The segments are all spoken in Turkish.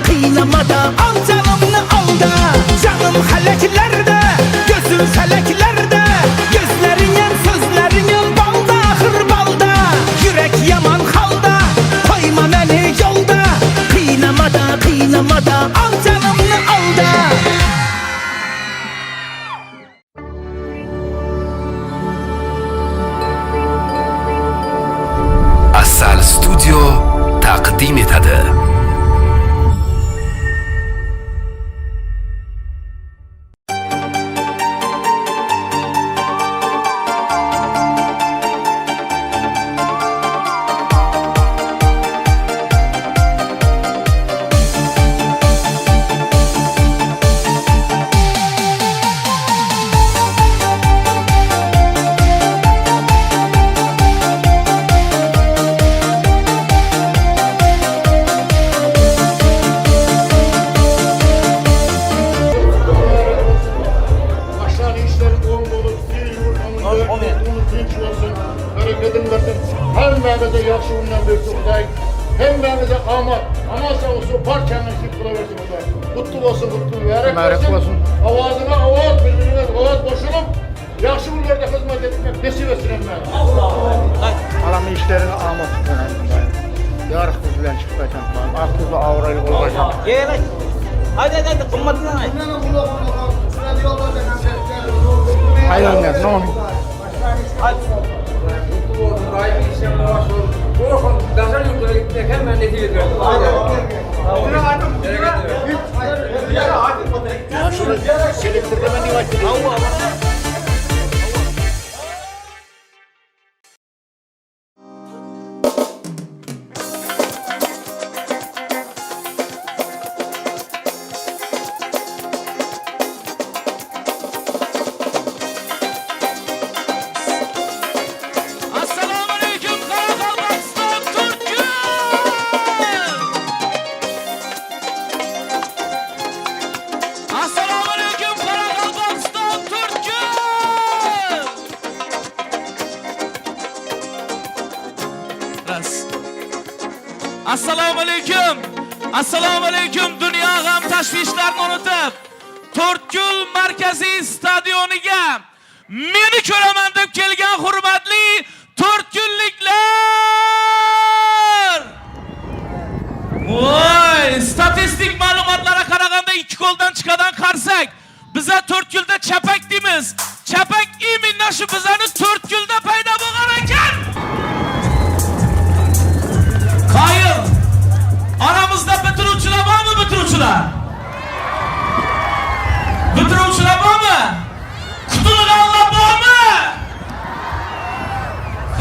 kıynamada al canımını al da. Canım hələklerde, gözüm fələklerde, gözlerinin sözlerinin balda ahır balda. Yürek yaman halda, koyma beni yolda. Kıynamada al canımını al da. Asal Studio taqdim etadi. Hemmemize yaxşı bundan versin Xuday. Hemmemize amat. Ana sağ olsun, parçanın şıkkıla versin Xuday. Kutlu olsun, kutlu. Mübarek olsun. Avazına avaz, birbirine avaz boşulup, yaxşı bunlarda hizmet etmek nesi versin emmem. Alamın işlerini amat tutan. Yarıq kızılan çıkacağım. Ak kızla avraylı olacağım. Gel. Hadi, kımmatına haydi. Hayır anne, ne oldu? Hadi. Assalomu alaykum. Dunyo g'am tashvishlarni unutib, To'rtko'l markaziy stadioniga meni ko'raman deb kelgan hurmatli to'rtko'lliklar. Voy, statistik ma'lumotlarga qaraganda 2 qo'ldan chiqadan qarsak, biza To'rtko'lda chapak deymiz. Chapak imini shu bizani To'rtko'lda paydo bo'lgan ekan. Qayil aramızda bitiruvchilar bormi, bitiruvchilar? Bitiruvchilar bormi? Qutulganlar bormi?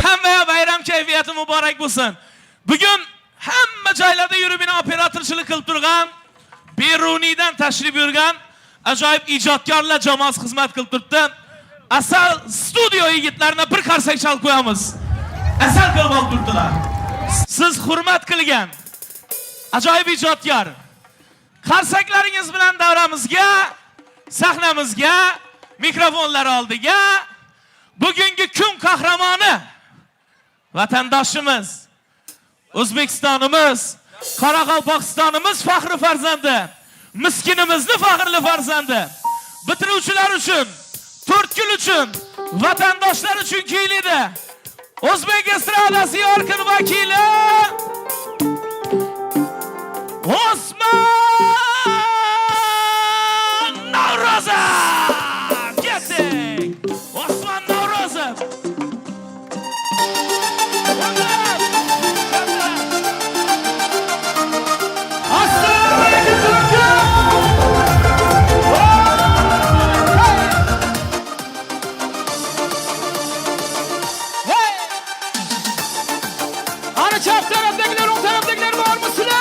Hammaga bayram kayfiyati muborak bo'lsin. Bugun hamma joylarda yurib operatorchilik qilib turgan, Beruniydan tashrif buyurgan ajoyib ijodkorlar jamoasi xizmat qilib turibdi. Asal studio yigitlarni bir qarsak chalib qo'yamiz. Asal qilib olib turibdilar. Siz hurmat qilgan ajoyib ijodkor. Qarsaklaringiz bilan davramizga, sahnamizga, mikrofonlar oldiga bugungi kun qahramoni vatandoshimiz, O'zbekistonimiz, Qoraqalpog'istonimiz faxri farzandi, miskinimizni faxrli farzandi, bitiruvchilar uchun, To'rtko'l uchun, vatandoshlar uchun kuylidi. O'zbek estradasi yorqin vakili Osman Navro'zov. Ketdik. Osman Navro'zov. Assalomu alaykum To'rtko'l. Hey! Ana chap tarafdagilar, o'ng tarafdagilar bormisizlar?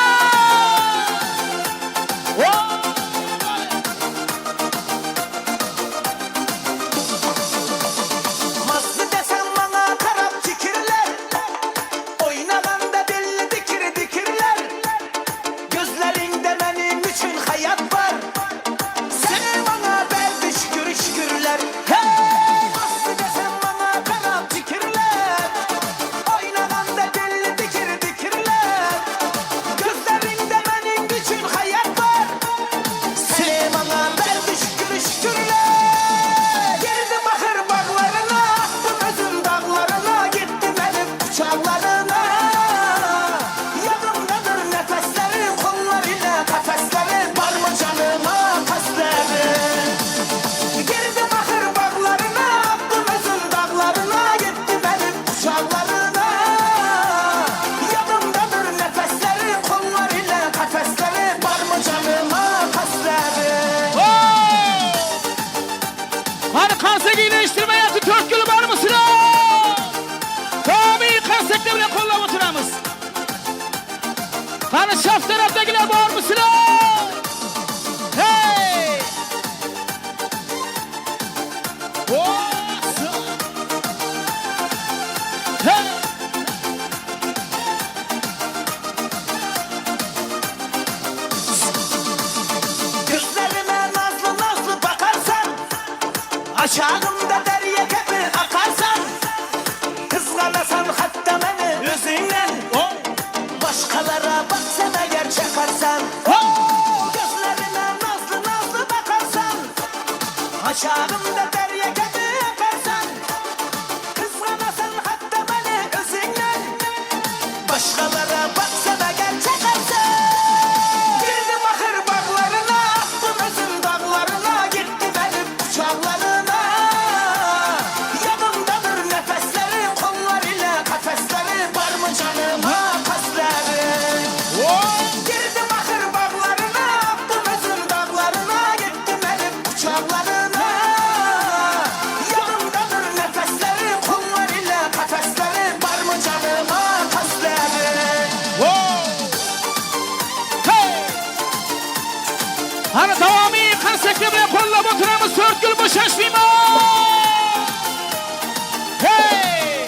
Açağımda derya gibi akarsan, kızganasan hatta beni özünden. Başkalara baksana gerçek arsan, gözlerine nazlı nazlı bakarsan. Açağımda derya gibi akarsan, kızganasan hatta beni özünden. Başkalara baksana gerçek arsan. Girdim ahır bağlarına, attım özün dağlarına, gitti benim uçaklarına. Yanımdadır nefesleri, kollar ile kafesleri, var mı canıma kasları? Girdim ahır bağlarına, attım özün dağlarına, gitti benim uçaklarına. Yanımdadır nefesleri, kollar ile kafesleri, var mı canıma kasları? Hani davamı konsekte bilen kollab oturamiz 4 yil bo'shashmayman. Hey!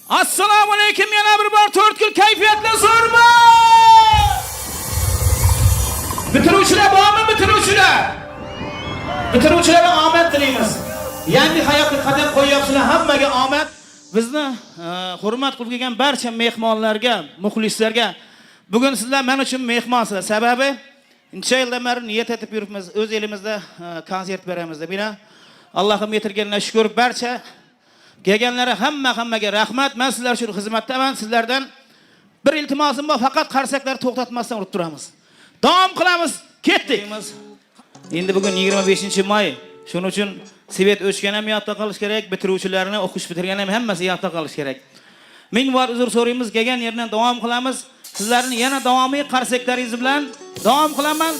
Assalomu alaykum, yana bir bor 4 yil kayfiyatli zo'rmi? Bitiruvchilar bormi, bitiruvchilar? Bitiruvchilarga omad tilaymiz. Yangi hayotga qadam qo'yyapsizlar, hammaga omad. Bizni hurmat qilib kelgan barcha mehmonlarga, muxlislarga bugun sizlar men uchun mehmonsizlar. Sababi necha yildan beri niyat etib yuribmiz, o'z elimizda konsert beramiz deb. Bina Allohim yetirganlarga shukr. Barcha kelganlara hammaga rahmat. Men sizlar uchun xizmatdaman. Sizlardan bir iltimosim bor, faqat qarsaklar to'xtatmasdan urib turamiz. Davom qilamiz. Ketdik. Endi bugun 25-may. Shuning uchun Svet o'chgan ham yodda qolish kerak, bitiruvchilarni o'qish bitirgan ham hammasi yodda qolish kerak. Ming bor uzr so'raymiz, kelgan yerdan davom qilamiz. Sizlarni yana davomiy qarsaklaringiz bilan davom qilaman.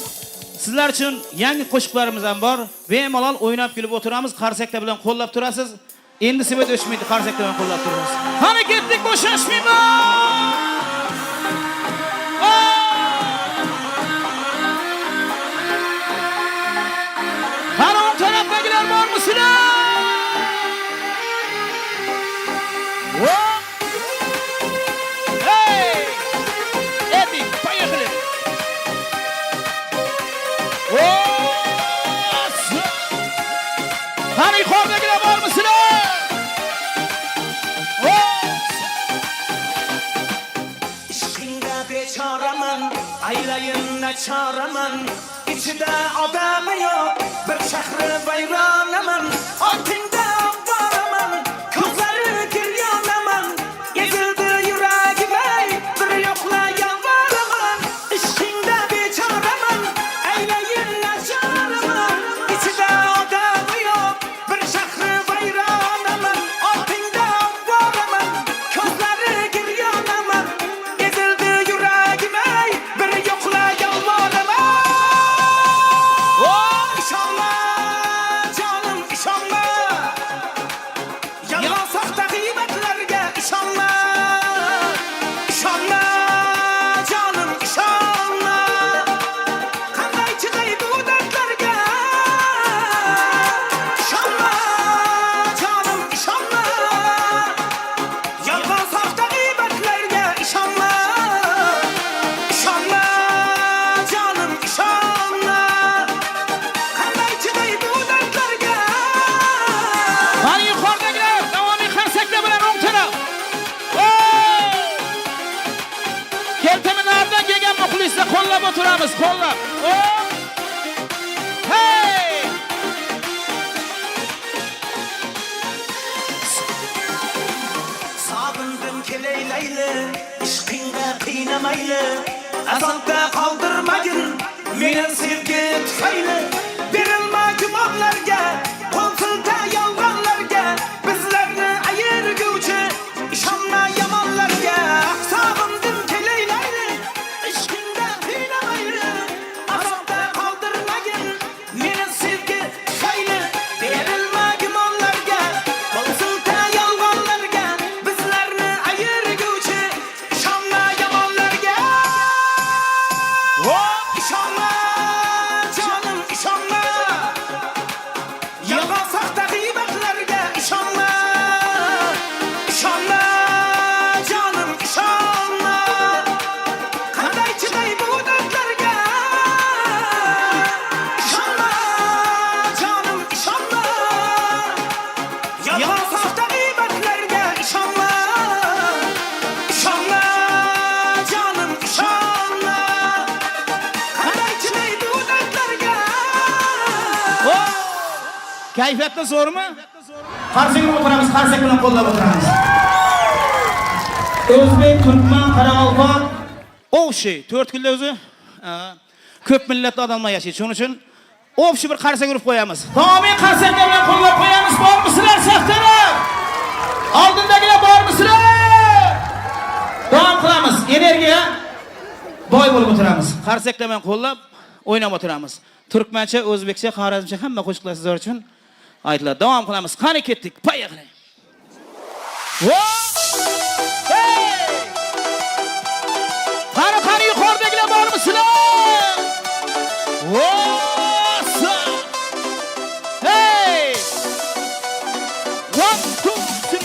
Sizlar uchun yangi qo'shiqlarimiz ham bor. Bemalol o'ynab kulib o'tiramiz, qarsaklar bilan qo'llab turasiz. Endi Svet o'chmaydi, qarsaklar bilan qo'llab turamiz. Qani ketdik, bo'shashmayman. Qani tarafdagilar bormisizlar? Hey! Edik, поехали. Qani yuqoridagilar bormisizlar? İşkinde beçaraman, aylayın çaraman. İçinde adamı yok, bir şehri bayranaman. Altında varaman, kızları giryanaman. Ezildi yüreğime, bir yokla yalvaraman. İşkinde beçaraman, aylayın çaraman. İçinde adamı yok, bir şehri bayranaman. Altında varaman, kızları giryanaman. Ezildi yüreğime, bir yokla yalvaraman. İnşallah canım inşallah. Yalan sahte gıybetlerge inşallah. İnşallah canım inşallah. Kanday çıkay bu dertlerge. İnşallah canım inşallah. Yalan sahte gıybetlerge inşallah. İnşallah canım inşallah. Kanday çıkay bu dertlerge. Qani yuqoridagilar, davomiy qarsaklar bilan o'ng taraf. Keltaminlardan kelgan muxlislar qo'llab o'tiramiz, qo'llab. Hey! Sabındım keleyleyle, işkinde kıynamayla. Azalda kaldırmayın, menen sevgi tüfeyle. Verilme gümanlarga, konsulta yalganlarga. Bizlerni ayırgıcı, işanma yamanlarga. Sabındım keleyleyle, işkinde kıynamayla. Azalda kaldırmayın, menen sevgi tüfeyle. Verilme gümanlarga, konsulta yalganlarga. Bizlerni ayırgıcı, işanma yamanlarga. İnşallah canım inşallah. Kayfiyatda zo'rmi? Qarsak o'tiramiz, qarsak bilan qo'llab o'tiramiz. O'zbek, turkman, qoraqalpoq, o'xshi, 4 kunda o'zi ko'p millatli odamlar yashaydi. Shuning uchun o'xshi bir qarsak urib qo'yamiz. Doimiy qarsaklar bilan qo'llab qo'yamiz. Bormisizlar saftalar? Oldindagilar bormisizlar? Davom qilamiz. Energiya boy bo'lib o'tiramiz. Qarsaklar bilan qo'llab o'ynab o'tiramiz. Turkmancha, o'zbekcha, xorazmcha hamma qo'shiqlar sizlar uchun aytiladi. Davom qilamiz. Qani ketdik. Poyag'li. Qani yuqoridagilar bormisizlar? Hey! 1 2 3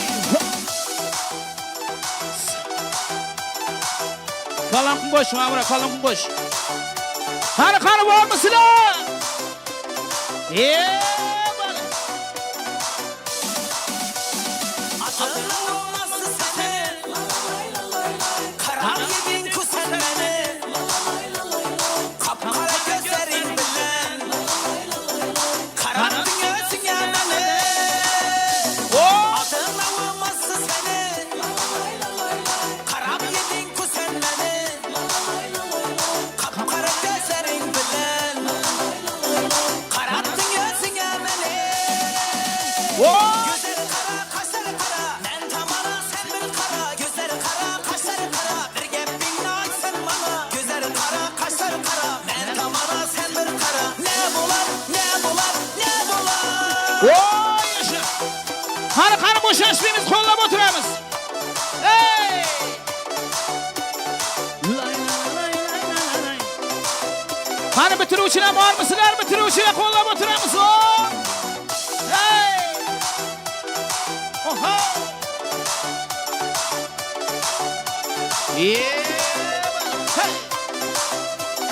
Kalan boş, mamura, kalan boş. Qani bormisizlar? Qani boşashmaymiz, qo'llab o'tiramiz. Hey! Qani bitiruvchilar bormisizlar? Bitiruvchilar qo'llab o'tiramiz. Hey! Oho!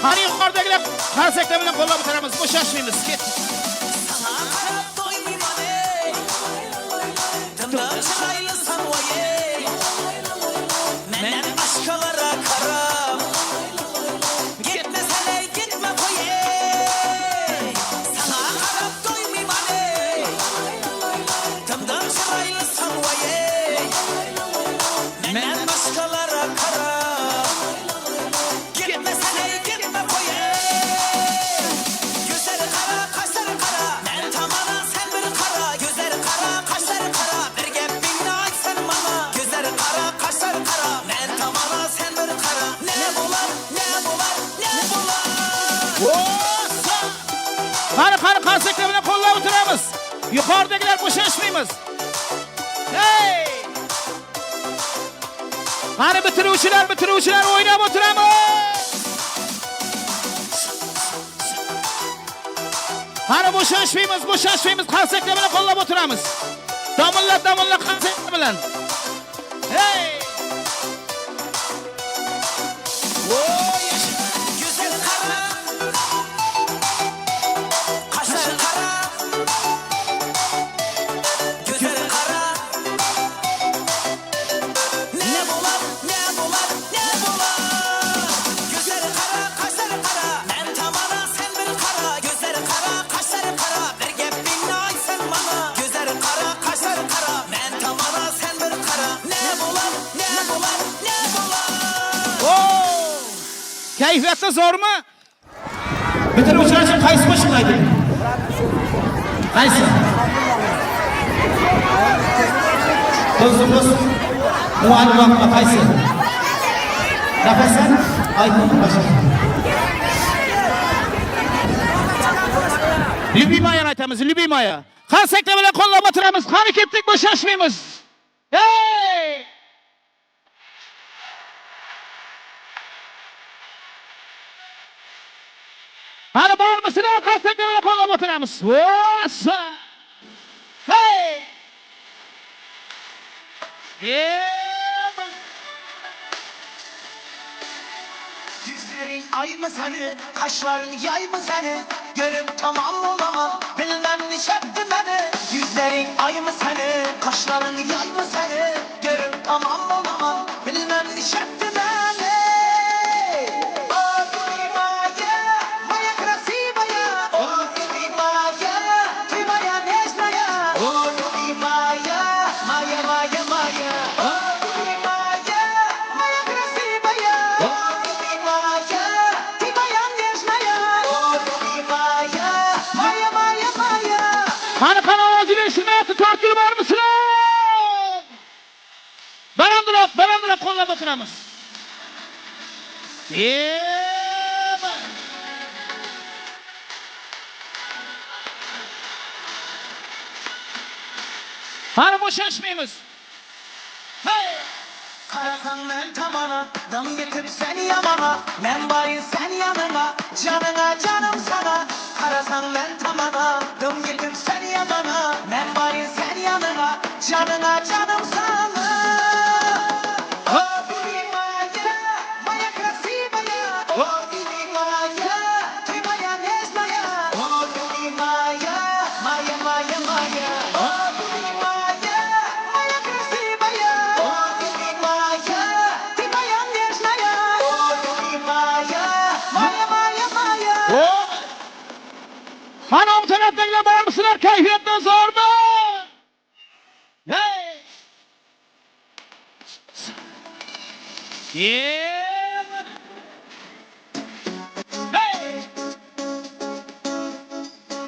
Qani yuqoridagilar qarsaklar bilan qo'llab o'tiramiz. Boshashmaymiz. Ketdik. Menen aşkalara karam Gitme sene gitme koye Sana karab doymayman ey Tımdan çıraylısan vaye Menen aşkalara karam Gitme sene gitme koye Gözleri kara kaşları kara Men tamana sen bir kara Gözleri kara kaşları kara Bir gepinle aç sen bana Gözleri kara kaşları kara Men tamana sen bir kara Ne bular ne bular ne bular Qani qarsaklar bilan qo'llab o'tiramiz. Yuqoridagilar bo'shashmaymiz. Hey! Qani bitiruvchilar o'ynab o'tiramiz. Qani bo'shashmaymiz, qarsaklar bilan qo'llab o'tiramiz. Domilla qarsaklar bilan. Hey! Gözleri kara Kaşları kara Gözleri kara Ne bular ne bular ne bular Gözleri kara kaşları kara Men tamana sen bir kara Gözleri kara kaşları kara Bir gepinle aç sen bana Gözleri kara kaşları kara Men tamana sen bir kara Ne bular ne bular ne bular Kayfiyatda zo'rmi? Bitiruvchilar uchun qaysi qo'shiqni ayting? Qaysi? Do'stim, muallim qaysi? Nafasan ayting boshqa. Любимая aytamiz, любимая. Qarsaklar bilan qo'llab o'tiramiz. Qani ketdik, bo'shashmaymiz. Hey! Hadi bormisizlar? Qarsaklar bilan qo'llab o'tiramiz. Vosa! Hey! Yüzlerin ay mı seni, kaşların yay mı seni? Görüp tamam olamam, bilmem ne çekti beni. Yüzlerin ay mı seni, kaşların yay mı seni? Görüp tamam olamam, bilmem ne çekti beni. Oh, ты моя красивая, oh, ты моя нежная. o'tiramiz. Qani bo'shashmaymiz. Hey! Karasan ben tamana, dam getir seni yamana. Ben varayım sen yanına, canına canım sana. Karasan ben tamana, dam getir seni yamana. Ben varayım sen yanına, canına canım sana. Oh baby Maya, Maya красивая. Oh baby Maya, ты моя нежная. Oh baby Maya, Maya Maya Maya. Oh baby Maya, Maya красивая. Oh baby Maya, ты моя нежная. Oh baby Maya, Maya Maya Maya. Qani bu tarafdagilar bor misizlar? Kayfiyatdan zo'rmi? Hey!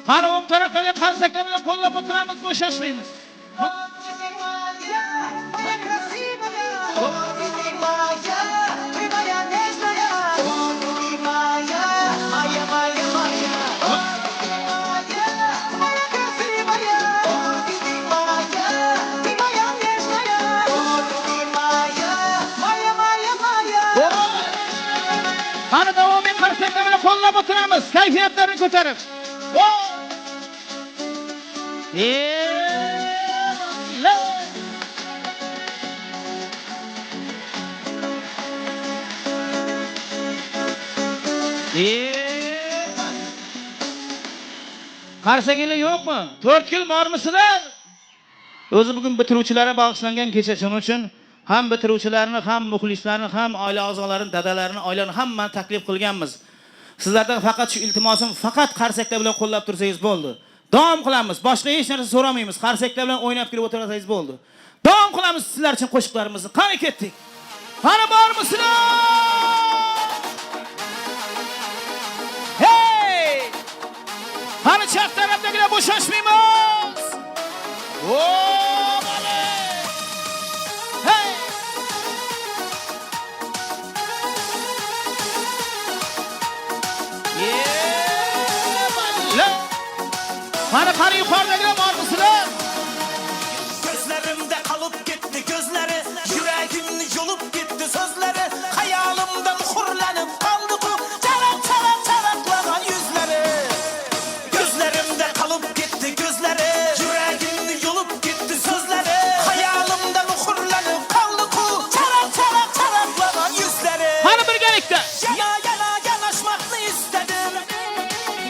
Qani bu tarafdagilar qarsaklar bilan qo'llab o'tiramiz, bo'shashmaymiz. Oh baby Maya, Maya красивая. Oh baby Maya, ты моя нежная. Oh baby Maya, Maya Maya Maya. Oh baby Maya, Maya красивая. Oh baby Maya, ты моя нежная. Oh baby Maya, Maya Maya Maya. Qani davomiy qarsaklar bilan qo'llab o'tiramiz, kayfiyatlarni ko'tarib. Qarsaklar yo'qmi? 4 yil bormisizlar? O'zi bugun bitiruvchilarga bag'ishlangan kecha, shuning uchun ham bitiruvchilarni, ham muxlislarni, ham oila a'zolarini, dadalarini, oilani hammani taklif qilganmiz. Sizlardan faqat shu iltimosim, faqat qarsaklar bilan qo'llab tursangiz bo'ldi. Davom qilamiz. Boshqa hech narsa so'ramaymiz. Qarsaklar bilan o'ynab kelib o'tirasangiz bo'ldi. Davom qilamiz sizlar uchun qo'shiqlarimizni. Qani ketdik. Qani bormisizlar? Hey! Qani chap tarafdagilar bo'shashmaymiz. Mana. Hey! Qani yuqoridagilar bormisizlar? Gözlerimde kalıp gitti gözleri, yüreğimni yolup gitti sözleri. Hayalimden hurlanıp kaldı bu çalak çalak çalaklanan yüzleri. Gözlerimde kalıp gitti gözleri, yüreğimni yolup gitti sözleri. Hayalimden hurlanıp kaldı bu çalak çalak çalaklanan yüzleri. Qani birgalikda. Yana yana yanaşmakla istedim,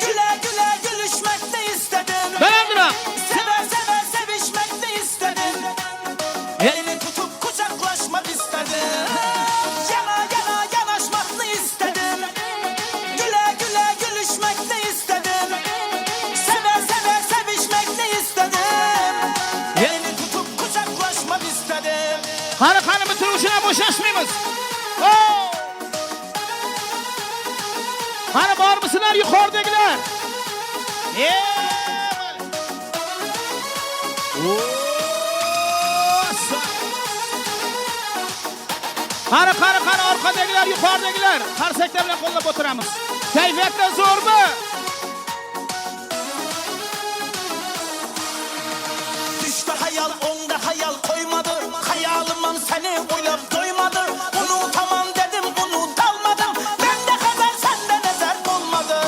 güle güle gülüşmekle istedim. Beğendim. Seve seve sevişmekle istedim. Elini tutup kucaklaşmak istedim. Yana yana yanaşmakla istedim. Güle güle gülüşmekle istedim. Seve seve sevişmekle istedim. Elini tutup kucaklaşmak istedim. Qani bitiruvchilar bo'shashmaymiz. Qani bormisizlar yuqoridagilar? Qani orqadagilar, yuqoridagilar, qarsaklar bilan qo'llab o'tiramiz. Kayfiyatdan zo'rmi? Düştü hayal onda hayal koymadı. Hayalimden seni oylap doymadı. Unutamam dedim unutalmadım. Bende kadar sende nezer olmadı.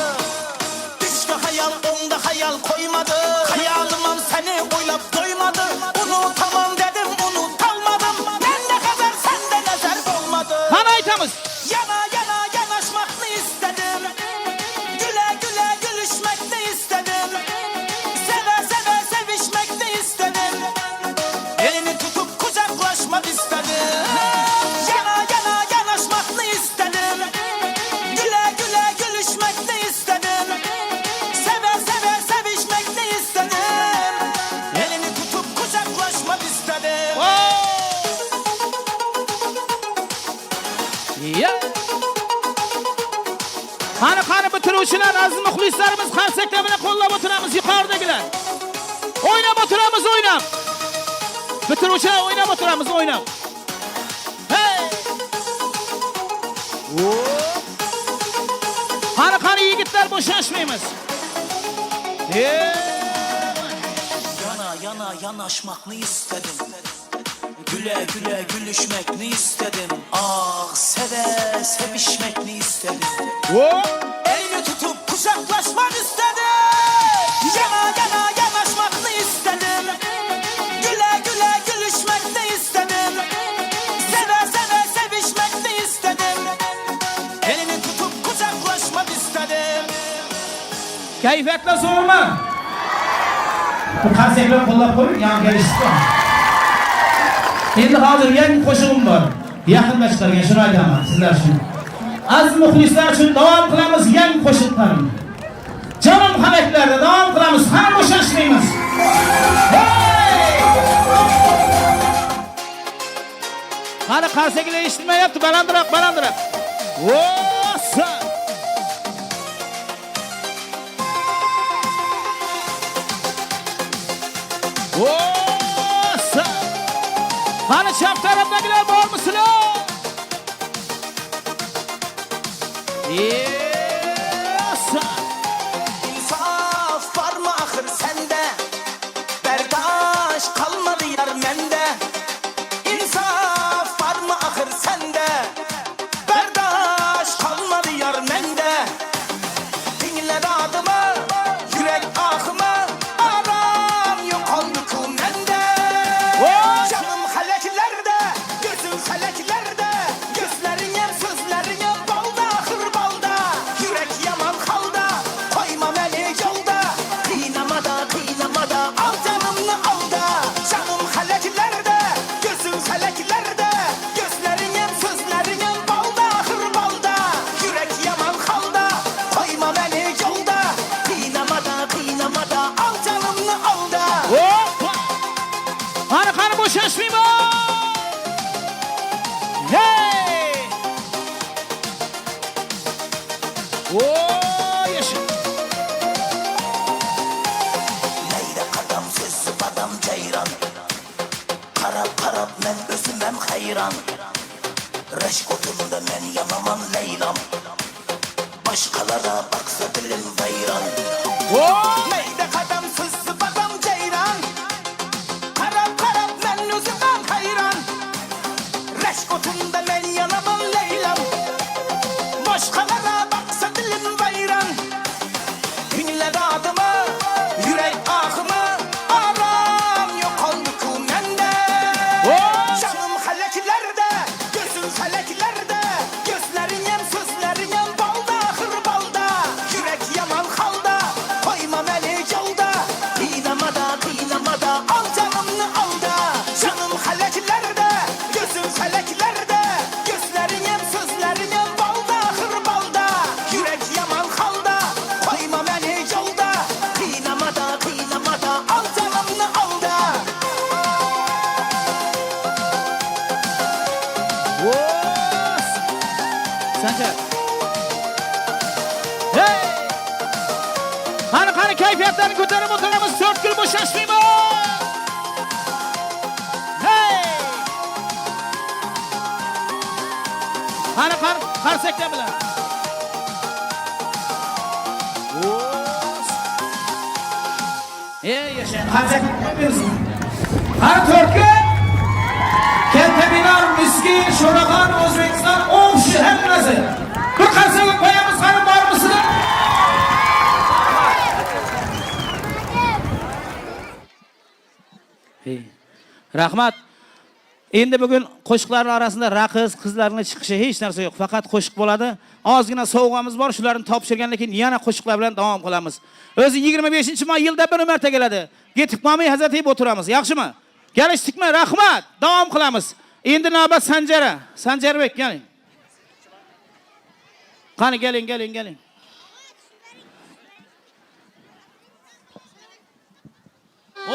Düştü hayal onda hayal koymadı. Hayalimden seni oylap doymadı. Unutamam dedim unutalmadım. Bende kadar sende nezer olmadı. Qani aytamiz. Yana yana yanaşmakla istedim. Güle güle gülüşmekle istedim. Seve seve sevişmekle istedim. Elini tutup kucaklaşmak istedim. Yana yana yanaşmakla istedim. Güle güle gülüşmekle istedim. Seve seve sevişmekle istedim. Elini tutup kucaklaşmak istedim. Qani bitiruvchilar, aziz muxlislarimiz, qarsaklar bilan qo'llab o'tiramiz yuqoridagilar. O'ynab o'tiramiz, o'ynab. Bitiruvchilar o'ynab o'tiramiz, o'ynab. Hey! boşaşmayız. Yana yana yanaşmakını istedim. Güle güle gülüşmekni istedim. Ah seve sevişmekni istedim. Elini tutup kucaklaşmak istedim. Yana yana yanaşmakni istedim. Güle güle gülüşmekni istedim. Seve seve sevişmekni istedim. Elini tutup kucaklaşmak istedim. Keyfiyatla sorma. Bu konsertleri qo'llab qo'ying, yan kelishdi. Endi hozir yangi qo'shig'im bor. Yaqinda chiqargan, shuni aytaman sizlar uchun. Aziz muxlislar uchun davom qilamiz yangi qo'shiqlarni. Jonim halaklarda davom qilamiz, ham bo'shashmaymiz. Qani qarsagilar eshitmayapti, balandroq, balandroq. Vosa! Vosa! Qani chap tarafdagilar bormisizlar? Vosa! İnsaf var mı ahır sende? Berdaş kalmadı yar mende. İnsaf var mı ahır sende? Berdaş kalmadı yar mende. Dinle adımı, yürek ahımı, aram yok oldu kumende. Canım haleklerde, gözüm haleklerde, gözlerin yem sözlerin yem balda ahır balda. Yürek yaman halda, koyma beni yolda. Kıynamada kıynamada, al canımı al da. Canım haleklerde, gözüm haleklerde, gözlerin yem sözlerin yem balda ahır balda. Yürek yaman halda, koyma beni yolda. Kıynamada kıynamada, al canımı al da. Hoppa! Qani bo'shashmayman. Hey! Yaşa. Leylek adam sözsüz adam ceyran. Karab karab men özümem hayran. Reşk otunda men yanaman Leylam. Başkalara baksa dilim bayran. Leylek adam sözsüz adam ceyran. Karab karab men özümem hayran. Reşk otunda men yanaman Leylam. Başkalara baksa dilim bayran. Dinle adımı, yürek ahımı, aram yok oldu kumende. Canım haleklerde, gözüm haleklerde, gözlerin yem sözlerin yem balda ahır balda. Yürek yaman halda, koyma beni yolda. Kıynamada kıynamada, al canımı al da. Canım haleklerde, gözüm haleklerde, gözlerin yem sözlerin yem balda ahır balda. Yürek yaman halda, koyma beni yolda. Kıynamada kıynamada, al canımı al da. Sancar. Hey! Qani kayfiyatlarni ko'tarib o'tiramiz, 4 kun bo'shashmayman. Hey! Qani qarsaklar bilan. Ey yaşa. Qarsak yapıyorsun. Qani 4 kun. Kentabinar, Miskin, Sho'rag'on, O'zbekiston, O'mshi hammasi. Bir qarsaga qo'yamiz, qani bormisizlar? Rahmat. Endi bugun qo'shiqlarning orasida raqs, qizlarning chiqishi hech narsa yo'q. Faqat qo'shiq bo'ladi. Ozgina sovg'amiz bor, shularni topshirgandan keyin yana qo'shiqlar bilan davom qilamiz. O'zi 25-may yilda bir marta keladi. Yetib qolmay hazat yeb o'tiramiz. Yaxshimi? Kelishdikmi? Rahmat. Davom qilamiz. Endi navbat Sanjara. Sanjarbek keling. Qani keling.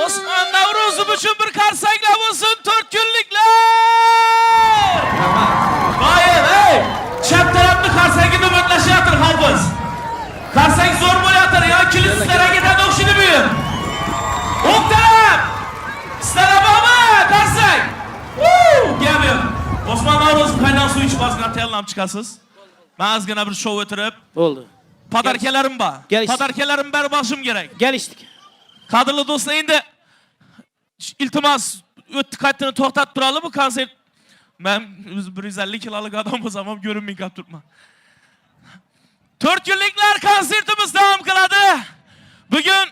Osman Navruzov uchun bir qarsaklar bo'lsin, 4 kunliklar. Qoyil, ey! Chap tarafni qarsakni navbatlashyapti hofiz. Qarsak zo'r bo'layotir, yo kilit sizlarga ketadi o'xshini bu yer. O'q taraf! Sizlar bormi? Qarsak! Gapim. Osman Navruzov qaynoq suv ichib ozgina tayyorlanib chiqasiz. Men ozgina bir shov o'tirib, Bo'ldi. padarkalarim bor. Geliştik. Padarkalarim bari boshim kerak. Geliştik. Qadrli do'stlar, endi iltimos o'tdi qaytini to'xtatib turaylik bu konsert. Men 150 kilolik odam bo'lsam ham ko'rinmay qolib turibman. 4 kunliklar konsertimiz davom qiladi. Bugun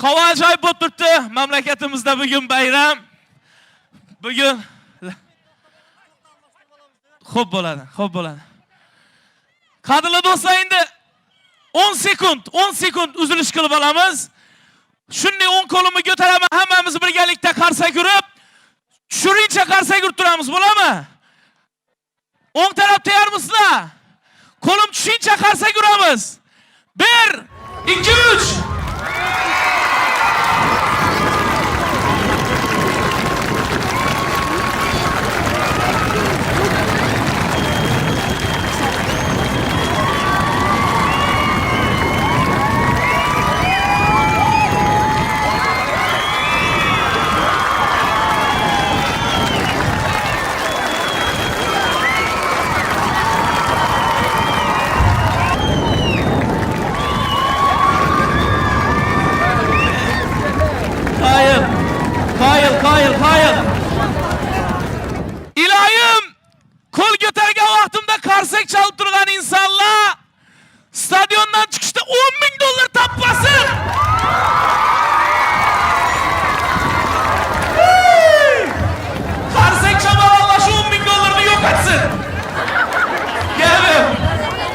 havo ajoyib bo'lib turibdi. Mamlakatimizda bugun bayram. Bugun xo'p bo'ladi, xo'p bo'ladi. Qadrli do'stlar, endi 10 sekund uzilish qilib olamiz. Shunday 10 qo'limni ko'taraman, hammamiz birgalikda qarsak yurib, tushurincha qarsak yurib turamiz, bo'ladimi? O'ng taraf tayyormisizlar? Qo'lim tushincha qarsak yuramiz. 1 2 3 Hayır. İlahim, kol götürgen vaktimde karsak çalıp durgan insanlar stadyondan çıkışta $10.000 tapmasın. Karsak çalan Allah şu $10.000'ını yok etsin.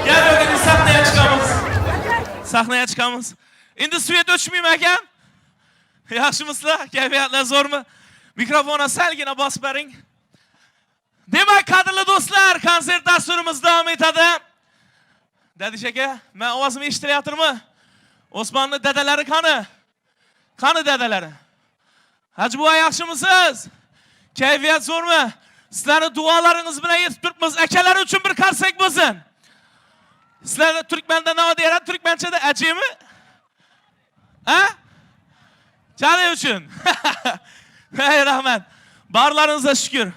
Gel bugün sahneye çıkamız. Sahneye çıkamız. Şimdi suyet ölçmeyeyim eken. Yaxshimizlar? Kayfiyatlar zo'rmi? Mikrofona salgina bosib bering. Demak, qadrli do'stlar, konsert dasturimiz davom etadi. Dadish aka, men ovozimni eshitilyaptimi? Osmonning dadalari qani? Qani dadalari? Haj buva, yaxshimisiz? Kayfiyat zo'rmi? Sizlarning duolaringiz bilan yetib turibmiz. Akalar uchun bir qarsak bo'lsin. Sizlar turkmanda nima deyiladi? Turkmanchada ajimi? Ha? Canı üçün. Hey rahmet. Barlarınıza şükür.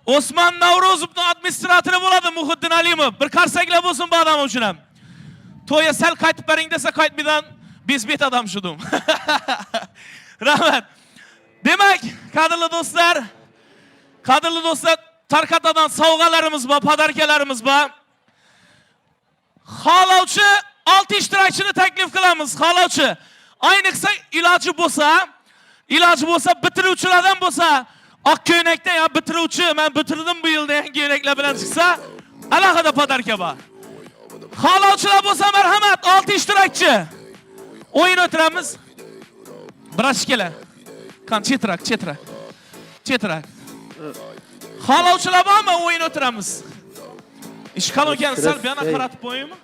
Osman Navrozov'un administratörü buladı Muhiddin Alimov. Bir qarsaklar bo'lsin bu adam üçün ham. To'ya sal qaytib bering desa qaytmaydan bezbet adam şudum. Rahmet. Demek qadrli do'stlar, Tarqatadan sovg'alarimiz bor, padarkalarimiz bor. Xohlovchi 6 ishtirokchini taklif qilamiz. Xohlovchi ayniqsa iloji bo'lsa, bitiruvchilardan bo'lsa, oq ko'ynakda ya bitiruvchi, men bitirdim bu yil degan ko'ynaklar bilan chiqsa, alohida podarka bor. Xohlovchilar bo'lsa, marhamat, 6 ishtirokchi. O'yin o'tiramiz. Biroz kelar. Qan chetrak. Xohlovchilar bormi? O'yin o'tiramiz. Ish qalin ekan, sal bu yana qaratib qo'yaymi?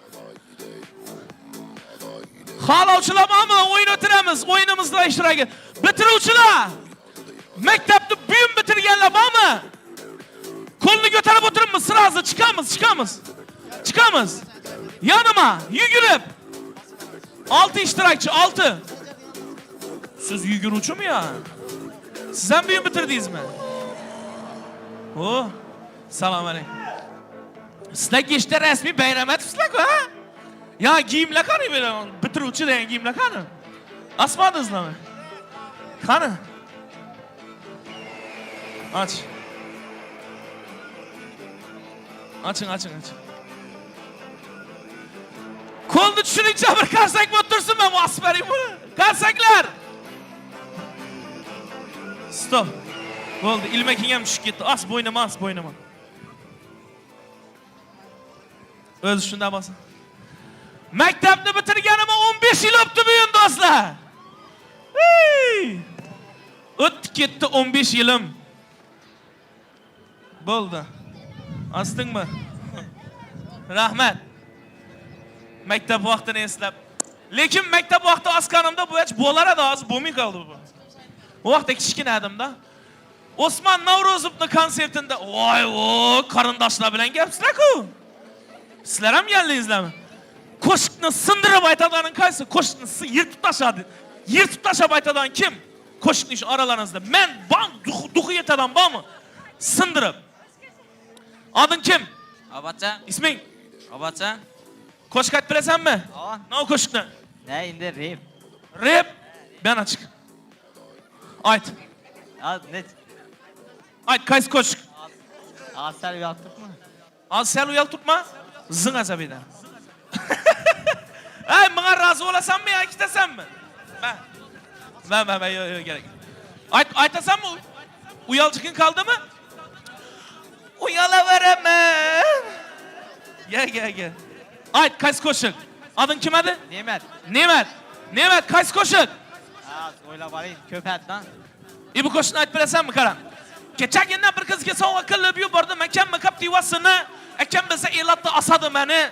Xohlovchilar bormi? O'yin o'tiramiz. O'yinimizda ishtirok et. Bitiruvchilar. Maktabni buyum bitirganlar bormi? Qo'lni ko'tarib o'tiribmiz, sirazi chiqamiz. Yanima, yugurib. 6 ishtirokchi, 6. Siz yuguruvchimi ya? Siz ham buyum bitirdingizmi? O, salom alaykum. Sizlar kechda rasmiy bayram etibsizlar-ku, ha? Ya kiyimlar qani böyle? Bitiruvchi degan kiyimlar qani? Asmadingizlarmi? Qani? Açın. Qo'lni tushirincha bir qarsak bo'lib tursin, men bosib bering buni. Qarsaklar. Stop. Bo'ldi, ilmaking ham tushib ketdi. As bo'ynima. O'zi shunday bo'lsin. Maktabni bitirganimga 15 yil o'tdi bugun do'stlar. O'tdi ketdi 15 yilim. Bo'ldi. Astingmi? Rahmat. Maktab vaqtini eslab. Lekin maktab vaqti askanimda bu hech bo'lar edi, hozir bo'lmay qoldi bu. O vaqtda kichkina edimda. Osman Navrozovning konsertida, voy, qarindoshlar bilan gapsizlar-ku. Sizlar ham keldingizlarmi? Qo'shiqni sindirib aytadigan qaysi? Qo'shiqni yirtib tashadi. Yirtib tashab aytadigan kim? Qo'shiqning oralaringizda. Men duxi yetadigan bormi? Sindirib. Adın kim? Abacha. İsmin? Abacha. Qo'shiq aytib berasanmi? Aa. Ne o qo'shiqni? Ne indi rap. Rap. Ben açık. Ayt. Az ne? Ayt qaysi qo'shiq? Asal yaptık mı? Az sen uyal tutma. Zın azabıyla. Ay bana razı olasan mı ya? İkitasan mı? Ben yok gerek. Aytasan mı? Uyalcıkın kaldı mı? Uyala veremem. Gel. Ayt kaç koşuk? Adın kim adı? Nimet. Nimet kaç koşuk? Az oyla varayım köpet lan. Bu koşunu ayt bilesen mi Karan? Geçen günden bir kız geçen akıllı bir bardı. Mekan mekap divasını. Eken bize ilattı asadı beni.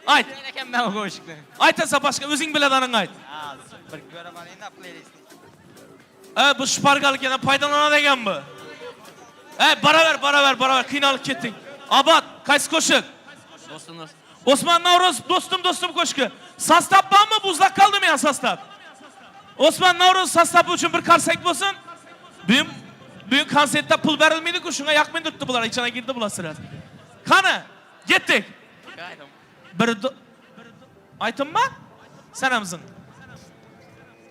Ayt. Yine ben o koşukları. Aytasa başka özün bile danın ayt. Az bir göre varayım da playlist. Bu şpargalık yana paydalana degen bu. Bara ver. Kıynalık kettin. Abad, kaç koşuk? Dostunuz. Osman Navruz, dostum koşku. Sastap var mı? Buzlak kaldı mı ya sastap? Osman Navruz sastap için bir karsak bulsun. Büyük konserde pul verilmeydi ki şuna yakmayın tuttu bunlar. İçine girdi bunlar sıra. Kanı, gittik. Aytın mı? Sen emzin.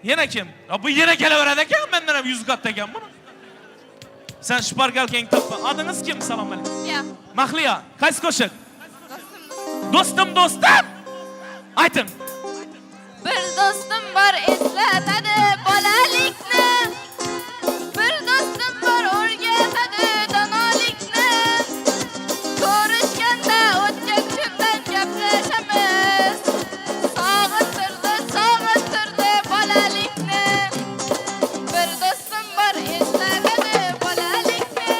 Yine kim? Ya bu yine geleverek ya benden hem yüzük attayken bunu. Sen şpargalken tapma. Adınız kim? Salam aleyküm. Ya. Mahliya. Kaç koşuk? Dostum. Dostum. Aytın. Bir dostum var eslatadi bolalikni. Bir dostum var o'rgatadi donolikni. Ko'rishganda o'tgan kundan gaplashamiz. Sog'intirdi bolalikni. Bir dostum var eslatadi bolalikni.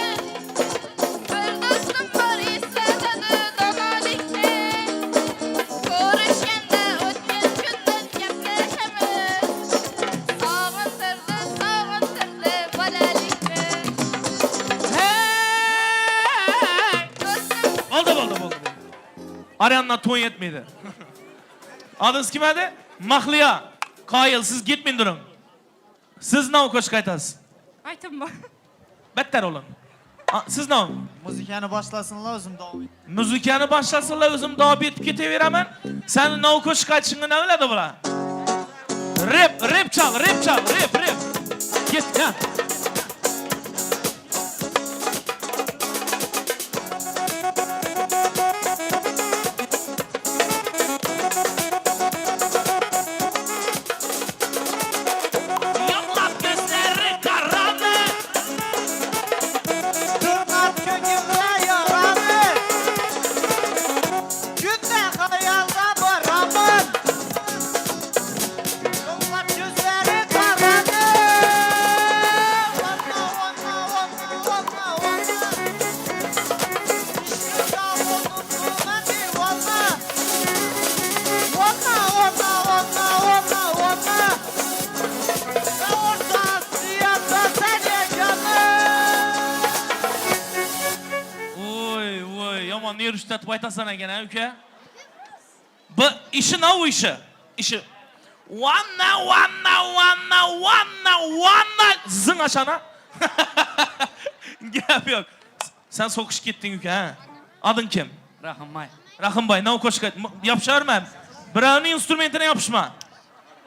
Bir dostum var eslatadi donolikni. Ko'rishganda o'tgan kundan gaplashamiz. Sog'intirdi bolalikni. Oldu. Arayanla ton yetmeydi. Adınız kim adı? Mahliya. Kayıl siz gitmeyin durun. Siz ne o koşuk aytasınız? Aytım bor. Better olun. Siz ne o? Müzikani başlasınlar özüm davam et. Müzikani başlasınlar özüm daha bitip gitiveramen. Sen ne o koşuk aytışını ne öyle de bula? Rap çal. Git ya. Yallah gözleri karanı. Tırnak kökümde yaramı. Günde hayalda varamın. Yollar gözleri karanı. Vanna. İşte davulun hadi vanna. Vanna. Ve orta siyasa seni canım. Oy, yaman ne yürüyüştet baytasana gene ülke. Bu işi ne o işi? İşi. Vanna. Zın aşağına. Gel yok. Sen sokuş gittin ülke ha. Adın kim? Rahmay. Rahim ne o koşuk et. Yapışar mı? Birini instrumentine yapışma.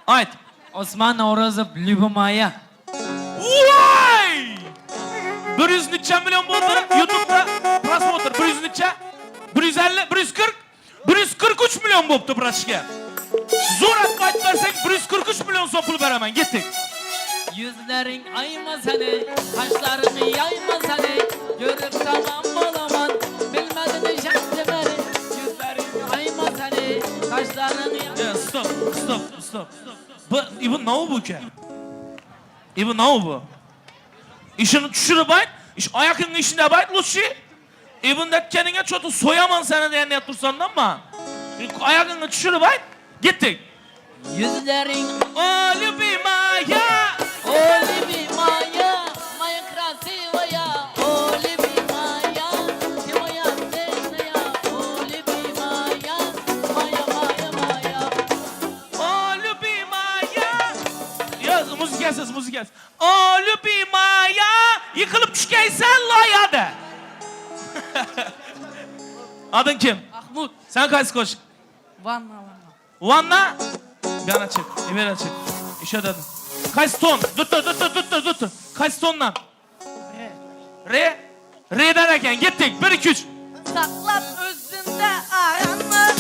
Ayt. Osman Navruzov Lyubomaya. Vay! 100 neçe milyon buldu YouTube'da prosmotr 100 neçe 150 143 milyon buldu praşke. Zor at versek 143 milyon son pul veremen gittik. Yüzlerin ayma seni, kaşlarını yayma seni. Görüp tamam olamam, bilmedin şekli beni. Yüzlerin ayma seni, kaşlarını yayma. Stop. Bu ne o bu ki? Bu ne o bu? İşini düşürüp ayt, ayakının işinde bayt Lucy. Bunun kendine çoğu soyaman sana diye ne yaptırsandan mı? Ayakını düşürüp ayt, gittik. Yüzlerin O Lyubimaya. Lyubomaya, моя красивая, о, любимая, ты моя бедная, о, любимая, моя. O Lyubimaya. Yaz müzikasiz. O Lyubimaya. Yıkılıp düşkeysen layada. Adın kim? Mahmut, Sen kaç koş? Vanna. Vanna. Bir ana çık. Bir ana çık. İşe dedim. Kaç ton? Tuttu. Kaç tondan? Re. Re'den eken gittik. 1 2 3. Saklap özünde aranı.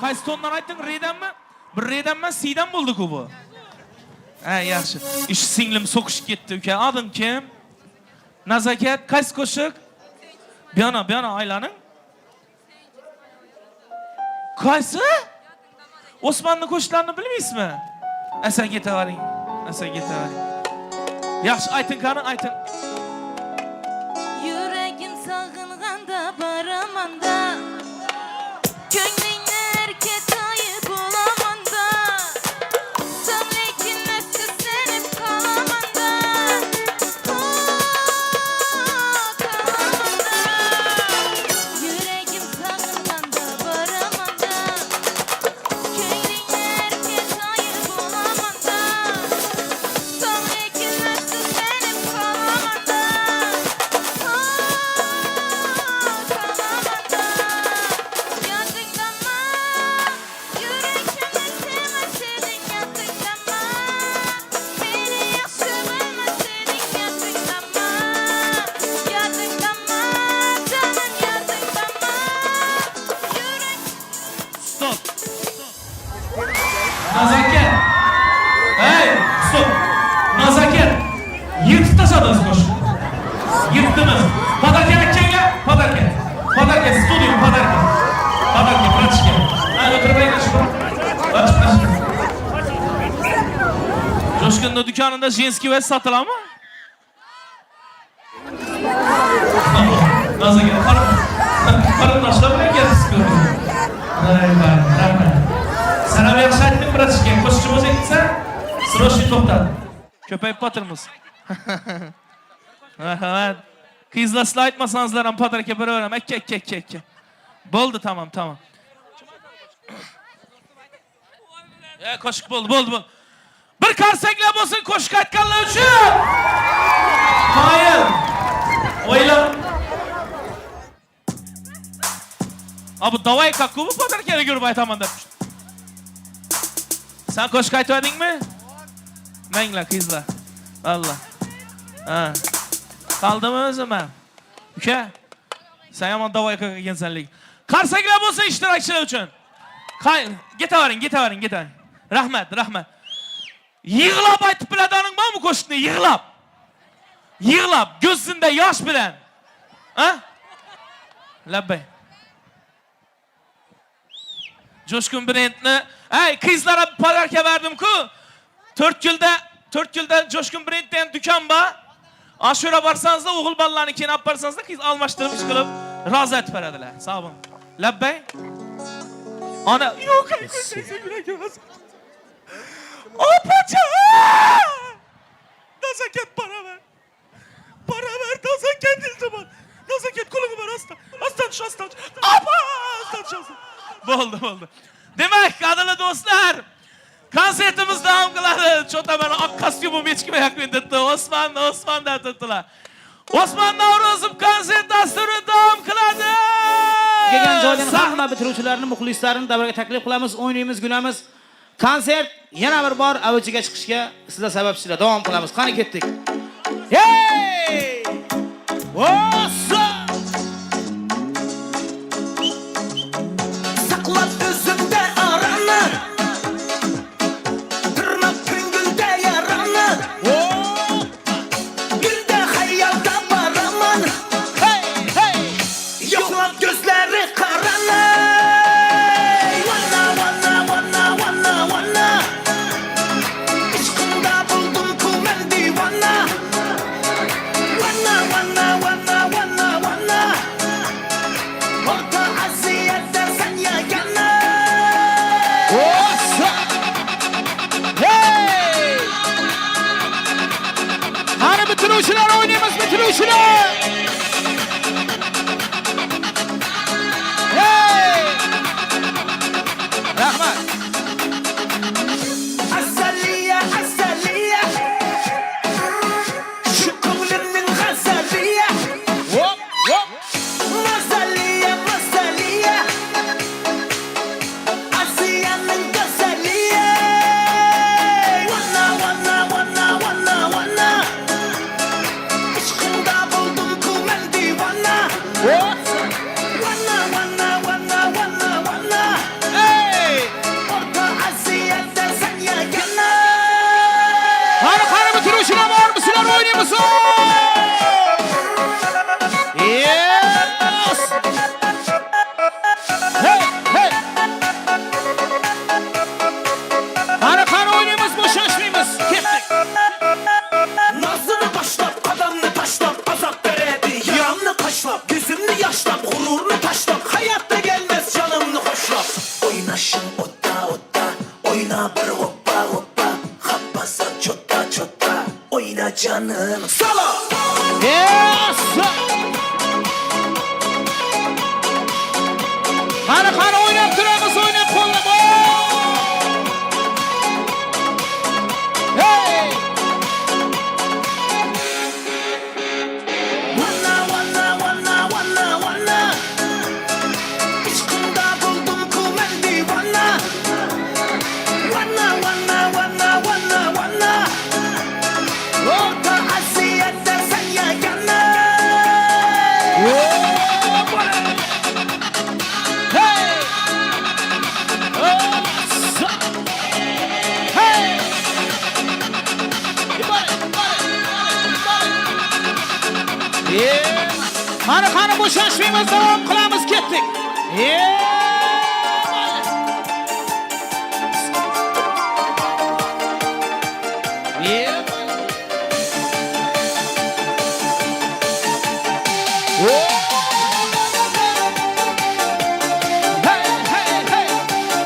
Kaç tondan aytding? Re'den mi? Bir Re'den mi? C'den bulduk bu. Ha, yaxshi. İş singlim so'kishib ketdi uka. Adın kim? Nazakat, qaysi qo'shiq? Buyana aylaning. Qaysi? Osmanlı qo'shiqlarini bilmaysizmi? Sen ketavering. Yaxshi, ayting qani, ayting. Yüreğim sağılganda baramanda. Gönlünle erkek ayıp olamanda. Sen lekin nefsizlenip kalamanda. Kalamanda. Yüreğim sağılganda baramanda. Gönlünle erkek ayıp olamanda. Sen lekin nefsizlenip kalamanda. Stop. Nazaket. Hey, stop. Nazaket. Yırtık taşadınız qo'shiq. Yırttınız. Padarka. Studiyo padarka. Bratishka. O'tirmaydi shu. Jo'shqinning do'konida jenskiy vaz sotiladimi? Nazaket, qarindoshlar bilan gaplashib rahmat. Sana bir yaxshi aytdim, bratishka. Qo'shiqchi bo'lsang desa, sroshni to'xtat. Ko'payib qotirmiz. Evet. Qizlar sizlar aytmasangizlar ham padarka beraveram. Akka. Bo'ldi, tamam. Qo'shiq bo'ldi. Bir qarsaklar bo'lsin qo'shiq aytganlar uchun. Qoyil. O'ylab. Abi davay kakkubu padarkaga yurib aytaman deb. Sen qo'shiq aytmadingmi? Manglar qizlar. Allah. Ha. Qaldimi o'zim men? Uka. Sen yomon davay qilgansan lekin. Qarsaklar bo'lsa ishtirokchilar uchun. Getavering. Rahmat. Yig'lab aytib biladaning bormi qo'shiqni? Yig'lab ko'zingda yosh bilan. Ha? Labbay. Jo'shqin Brendni, qizlarga padarka berdim-ku. 4 yilda Jo'shqin Brendda ham do'kon bor. Ashura borsangiz, o'g'il bolalarni keyin olib borsangiz, qiz almashtirib ish qilib rozi etib beradilar. Sog' bo'ling. Labbay. Ana, yo'q, opacha! Nazaket para ver, nazaket iltimos. Nazaket qo'lingni ber, astan. Apa! Astan. Bo'ldi. Demak, qadrli do'stlar, konsertimiz davom qiladi. Cho'taman oq kostyumim hech kim yo'q debdi. Osmon debdilar. Osmon Navro'zov konsert dasturi davom qiladi. Kelgan joydan hamma bitiruvchilarni, muxlislarni davraga taklif qilamiz, o'ynaymiz, gulamiz. Konsert yana bir bor avjiga chiqishga sizlar sababchilar. Davom qilamiz. Qani ketdik. Hey! Ossa! Saklap gözümde aranı, tırnak köngülde yaranı. Bir de hayalda baraman, yoklap gözleri karanı. Wanna, aşkında buldum ku men divana. canım Solo Yes! Hadi oynayıp duramız, oynayıp kollab. Hey! Wanna İşkında buldum kumen divana Wanna Orta Asya'da sen yagana Hey! Hey! Qani bo'shashmaymiz, davom qilamiz, ketdik.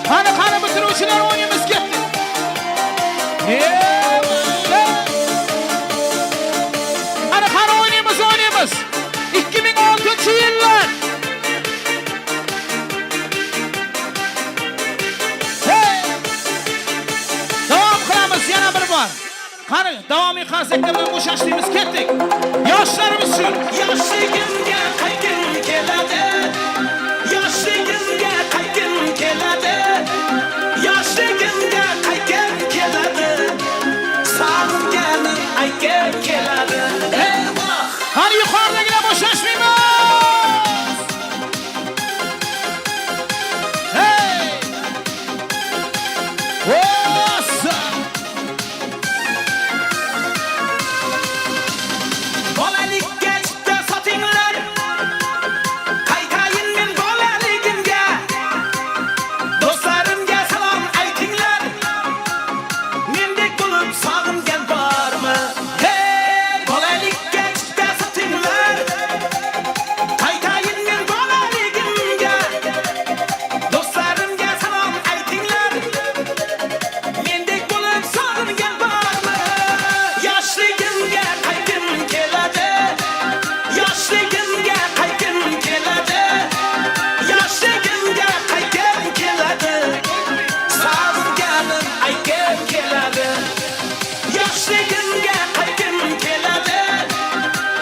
Qani bitiruvchilar o'ynaymiz, ketdik. Qani oynaymiz. 2006-yillar. Davom qilamiz yana bir bor. Qani davomiy konsertlar bilan bo'shashlaymiz, ketdik. Yoshlarimiz uchun. Yoshligimga qaytgim keladi Yoshligimga qaytgim keladi Yoshligimga qaytgim keladi Sog'inganim aytgim keladi Ey voh Qani yuqoridagilar bo'shashmaymiz. Hey! Bolalikka chipta sotinglar Qaytayin men bolaligimga Do'stlarimga salom aytinglar Mendek bo'lib sog'ingan bormi Hey bolalikka chipta sotinglar Qaytayin men bolaligimga Do'stlarimga salom aytinglar Mendek bo'lib sog'ingan bormi Yoshligimga qaytgim keladi Yoshligimga qaytgim keladi Yoshligimga qaytgim keladi Sog'inganim aytgim keladi Yoshligimga qaytgim keladi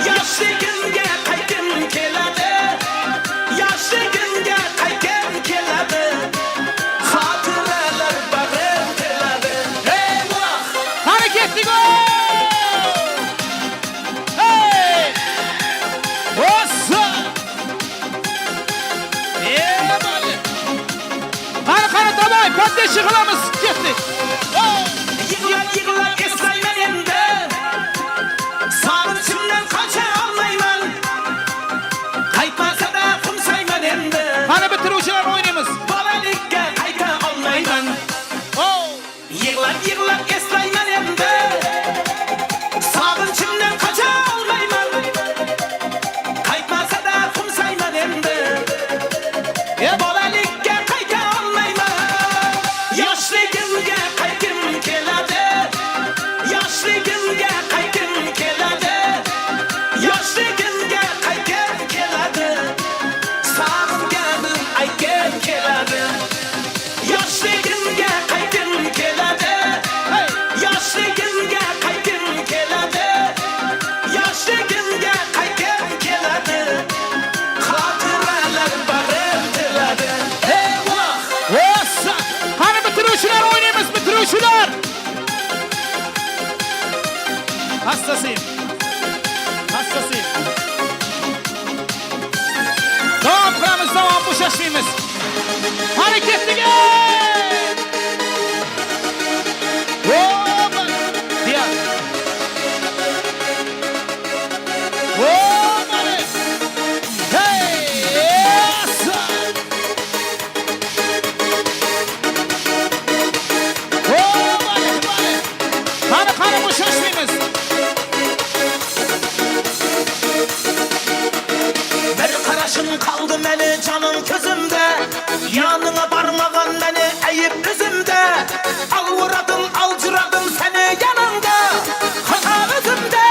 Yoshligimga qaytgim keladi Yoshligimga qaytgim keladi Xotiralar bag'rim keladi Ey voh Qani ketdik. Hey! Ossa! Qani davay, poddeshi qilamiz, ketdik. Yig'lab eslayman endi Sog'inchimdan qocha olmayman Qaytmasa da qumsayman endi Qani bitiruvchilar o'ynaymiz. Bolalikka qayta olmayman Yig'lab eslayman endi Sog'inchimdan qocha olmayman Qaytmasa da qumsayman endi Bolalikka qayta olmayman Yoshligimga qaytgim keladi Yoshligimga qaytgim keladi Yoshligimga qaytgim keladi Sog'inganim aytgim keladi Yoshligimga qaytgim keladi Yoshligimga qaytgim keladi Yoshligimga qaytgim keladi Xotiralar bag'rim keladi Ey voh Ossa! Qani bitiruvchilar o'ynaymiz, bitiruvchilar. Hassasin. Davom qilamiz, davom bo'shashmaymiz. Qani ketdik. Diyor. Hey! Ossa! Qani bo'shashmaymiz. Bir qarashim qaldi meni jonim ko'zimda Yanına barmag'an meni ayib o'zimda Alvuradim, aljuradim seni yanımda Xata o'zimda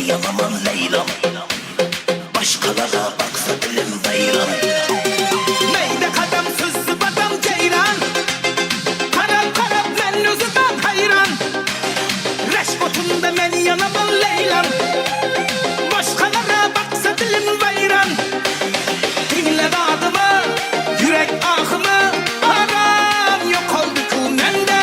yanamam Leylam. Başkalara baksa dilim bayram. Neyde kadam sızlı badam ceyran. Karab karab men özüden hayran. Reşkotunda men yanamam Leylam. Başkalara baksa dilim bayram. Dinle adımı, yürek ahımı. Aram yok oldu kumende.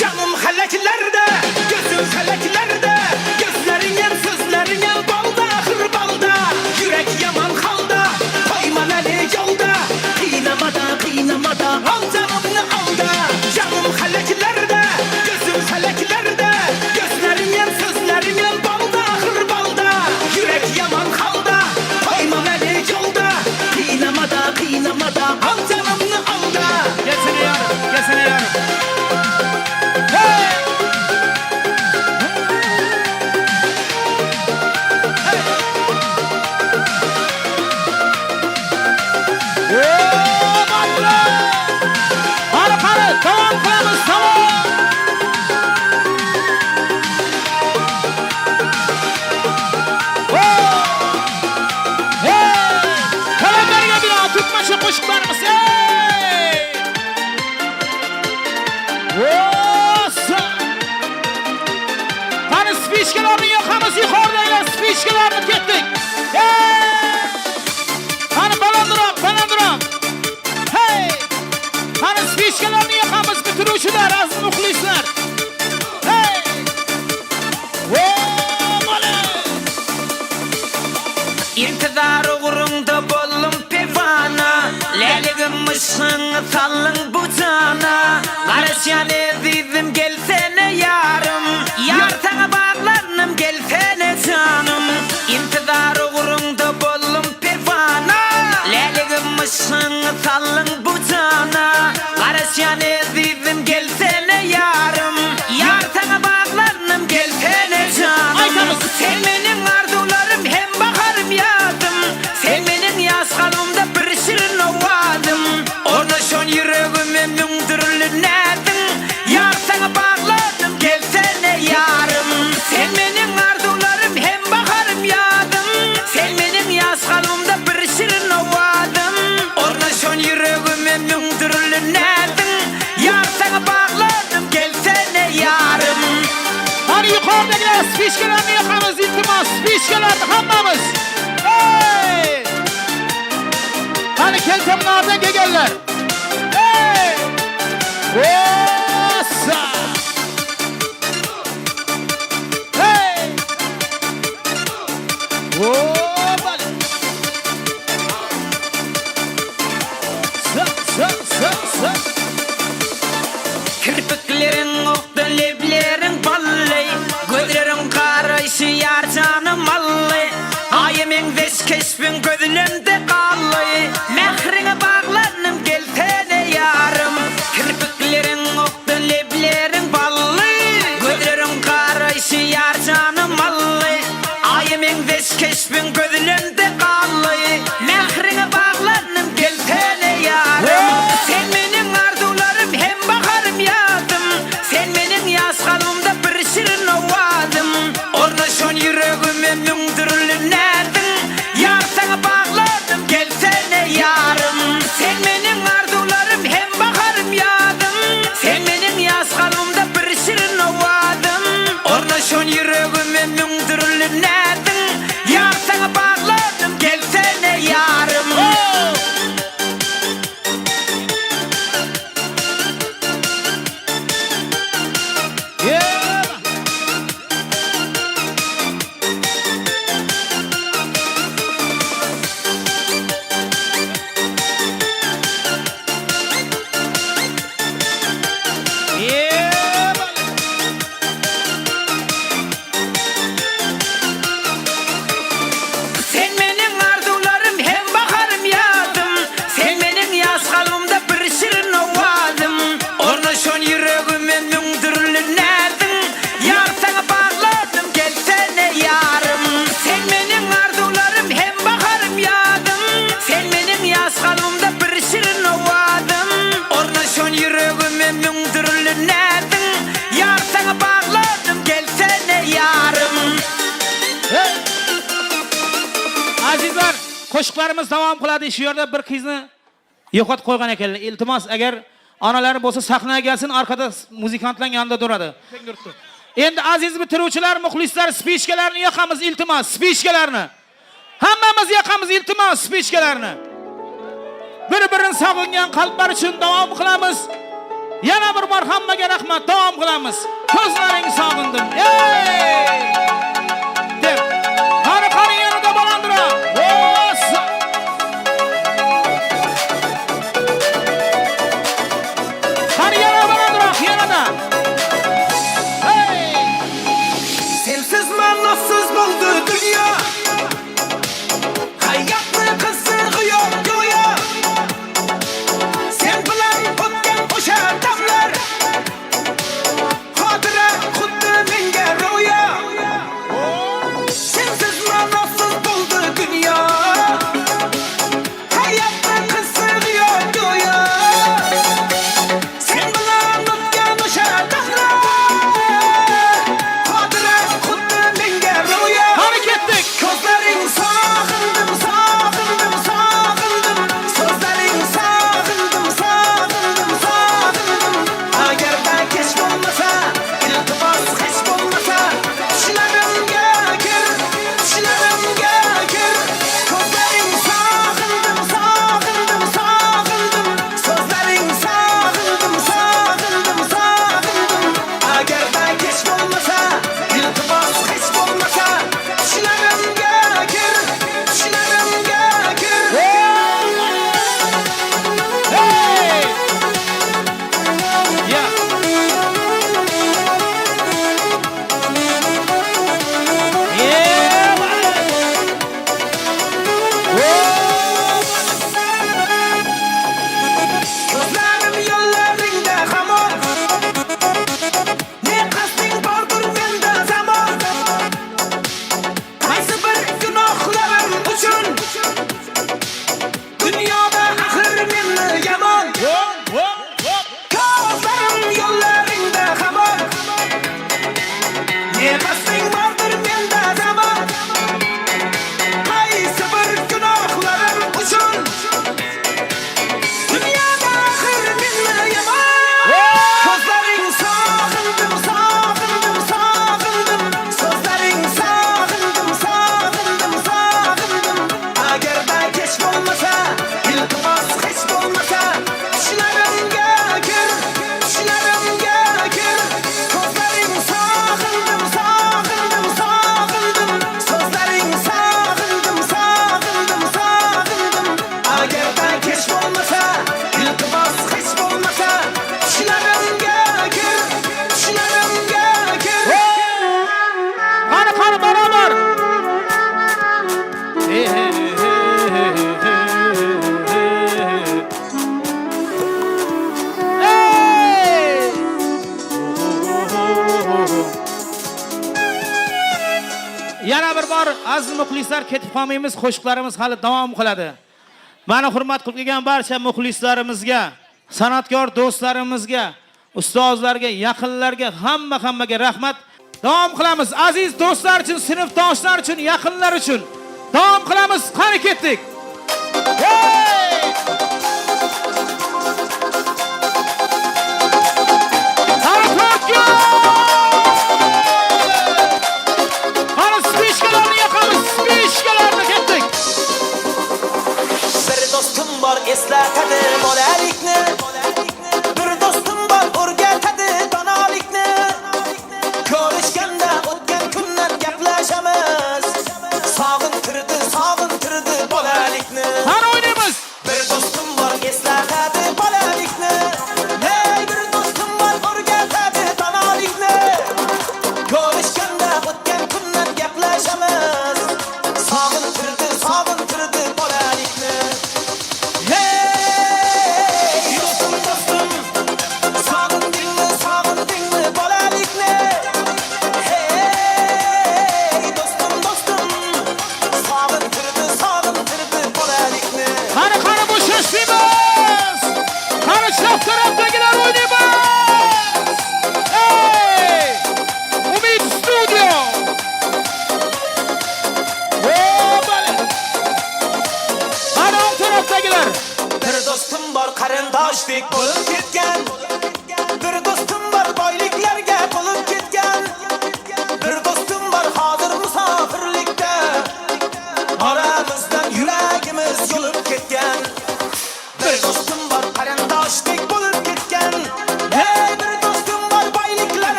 Canım haleklerde, gözüm feleklerde. Gözlerin yem, sözlerin yem balda, ahır balda. Yürek yaman halda, koyma beni yolda. Kıynamada, al canımını al da. Canım haleklerde, gözüm feleklerde. Gözlerin yem, sözlerin yem balda, ahır balda. Yürek yaman halda, koyma beni yolda. Kıynamada, al canımını al da. Gelsene yarım, gelsene yarım. Hadi, tamam kılımız, tamam. Kalemlerine bir daha tutmaşı kuşlarımız. Hani spişkilerini yakamız yukarıdayla spişkilerini gittik. Hani balandırak. Hey! Hani spişkilerini yakamız bitiruşular, az muhlisler. Hey! İntizar uğrunda bollum pevana. Leligim ışığını sallın bu cana. Karışyan ezizim gelsene yarım. Yar sana bağlanım gelsene canım. İntizar uğrunda bollum pevana. Leligim ışığını sallın bu cana. Karışyan ezizim gelsene yarım. Yar sana bağlanım gelsene canım. Sen benim arzularım hem bakarım yadım. Sen benim yaz kalımda bir şirin ovadım. Ona şon yüreğime mündürlü nedim. Yar sana bağladım gelsene yarım. Sen benim arzularım hem bakarım yadım. Sen benim yaz kalımda bir şirin ovadım. Ona şon yüreğime mündürlü nedim. Yar sana bağladım gelsene yarım. Hani yukarıdakiler spişkilerini yakamız, iltimas, spişkilerini hammamız. Hey! Hani keltemlerden gegeller. Hey! Ossa! Hey! Oobali! Sa! Kirpiklerin okta, leblerin ballı. Gözlerin karayışı yar canım allı. Ayımın veş keşfin gözlerinde kallı. Mehrine bağlanım gelsene yarım. Kirpiklerin okta, leblerin ballı. Gözlerin karayışı yar canım allı. Ayımın veş keşfin gözlerinde kallı. Mehrine bağlanım gelsene yarım. Sen benim arzularım hem bakarım yadım. Sen benim yaz kalımda bir şirin ovadım. Orada şon yüreğime mündürlü nedim. Yar sana bağladım qo'shiqlarimiz davom qiladi. Shu yerda bir qizni yo'qotib qo'ygan ekanlar. Iltimos, agar onalari bo'lsa sahnaga kelsin, orqada muzikantlar yonida turadi. Endi aziz bitiruvchilar, muxlislar, spichkalarni yoqamiz, iltimos, spichkalarni. Hammamiz yoqamiz, iltimos, spichkalarni. Bir-birini sog'ingan qalblar uchun davom qilamiz. Yana bir bor hammaga rahmat, davom qilamiz. Ko'zlaring sog'indim. Ey! Deb. Qani yanada balandroq. Qani yana balandroq, yanada. Hey! Sensiz ma'nosiz bo'ldi dunyo. Hayotni qizig'iyor go'yo. Sen bilan o'tgan o'sha damlar xotira xuddi menga ro'yo. Sensiz ma'nosiz bo'ldi dunyo. Hayotni qizig'iyor go'yo. Sen bilan o'tgan o'sha damlar xotira xuddi menga ro'yo. Qani ketdik. Ko'zlaring sog'indim, sog'indim, sog'indim. So'zlaring sog'indim, sog'indim, sog'indim. Agarda kech bo'lmasa, iltimos hech bo'lmasa, tushlarimga kir, tushlarimga kir. Ko'zlaring sog'indim, sog'indim, sog'indim. So'zlaring sog'indim, sog'indim, sog'indim. Agarda kech bo'lmasa, iltimos hech bo'lmasa, tushlarimga kir, tushlarimga kir. Hey! Ya. Ko'zlarim yo'llaringda hamon. Ne qasding bordir menda zamon. Qaysi bir gunohlarim uchun dunyoda axir meni yomon. Ko'zlarim yo'llaringda hamon. Ne qasding bordir menda zamon. Qaysi bir gunohlarim uchun dunyoda axir meni yomon. Ko'zlaring sog'indim, sog'indim, sog'indim. So'zlaring sog'indim, sog'indim, sog'indim. Agarda kech bo'lmasa, iltimos hech bo'lmasa, tushlarimga kir, tushlarimga kir. Ko'zlaring sog'indim, sog'indim, sog'indim. So'zlaring sog'indim, sog'indim, sog'indim. Agarda kech bo'lmasa, iltimos hech bo'lmasa, tushlarimga kir, tushlarimga kir. Qani barabar. Hey, hey, hey, hey. Yana bir bor aziz muxlislar, ketib qolmaymiz, qo'shiqlarimiz hali davom qiladi. Meni hurmat qilib kelgan barcha muxlislarimizga, san'atkor do'stlarimizga, ustozlarga, yaqinlarga, hammaga rahmat. Davom qilamiz aziz do'stlar uchun, sinfdoshlar uchun, yaqinlar uchun. Davom qilamiz. Qani ketdik. Hey! San'atkor! Qani spichkalarni yoqamiz, spichkalarni ketdik. Bir do'stim bor eslatadi bolalikni. Bir do'stim bor o'rgatadi donolikni. Ko'rishganda o'tgan kunlar gaplashamiz. Sog'intirdi bolalikni. Qani o'ynaymiz. Bir do'stim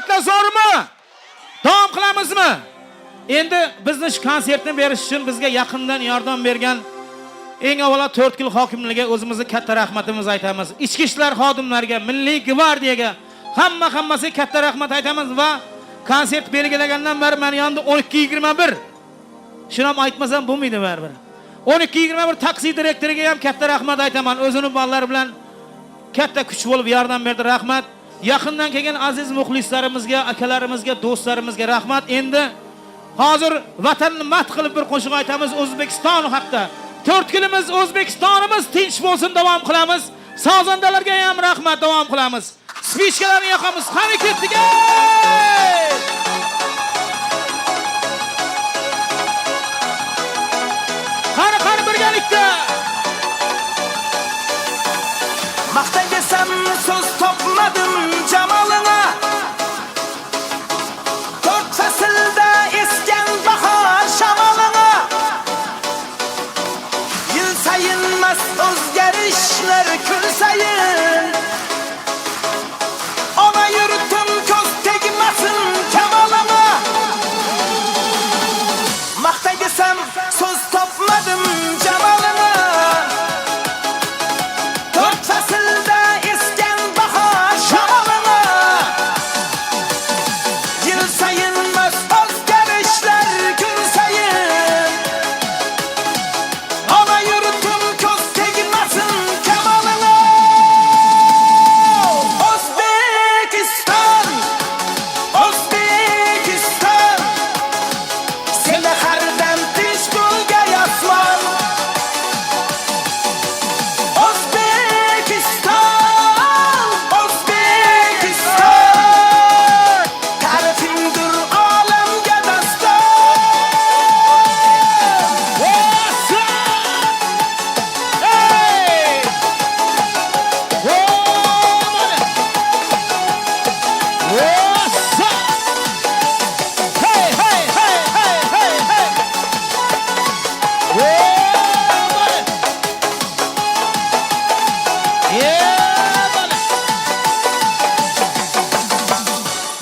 Hurmatlar zo'rmi? Davom qilamizmi? Endi bizni shu konsertni berish uchun bizga yaqindan yordam bergan eng avvalo 4 yil hokimligiga o'zimizni katta rahmatimizni aytamiz. Ichki ishlar xodimlariga, Milliy gvardiyaga hammasiga katta rahmat aytamiz va konsert belgilagandan beri men yonda 12:21. Shuni ham aytmasam bo'lmaydi baribir. 12:21 taksi direktoriga ham katta rahmat aytaman. O'zini bolalari bilan katta kuch bo'lib yordam berdi. Rahmat. Yaqindan kelgan aziz muxlislarimizga, akalarimizga, do'stlarimizga rahmat. Endi hozir vatanni madh qilib bir qo'shiq aytamiz O'zbekiston haqida. 4 kunimiz O'zbekistonimiz tinch bo'lsin davom qilamiz. Sozandalarga ham rahmat davom qilamiz. Spichkalarni yoqamiz. Qani ketdik. Qani birgalikda. Maqtay desam so'z topmadim jamolingga. 4 faslda esgan bahor shamolingga. Yil sayin mast o'zgarishlar kun sayin. Ona yurtim ko'z tegmasin kamolingga. Maqtay desam so'z topmadim jamolingga. 4 faslda esgan bahor shamolingga. Yil sayin mast o'zgarishlar kun sayin. Ona yurtim ko'z tegmasin kamolingga. O'zbekiston, O'zbekiston, seni hardam tinch bo'lga yasmon. O'zbekiston, O'zbekiston, ta'rifingdir olamga daston.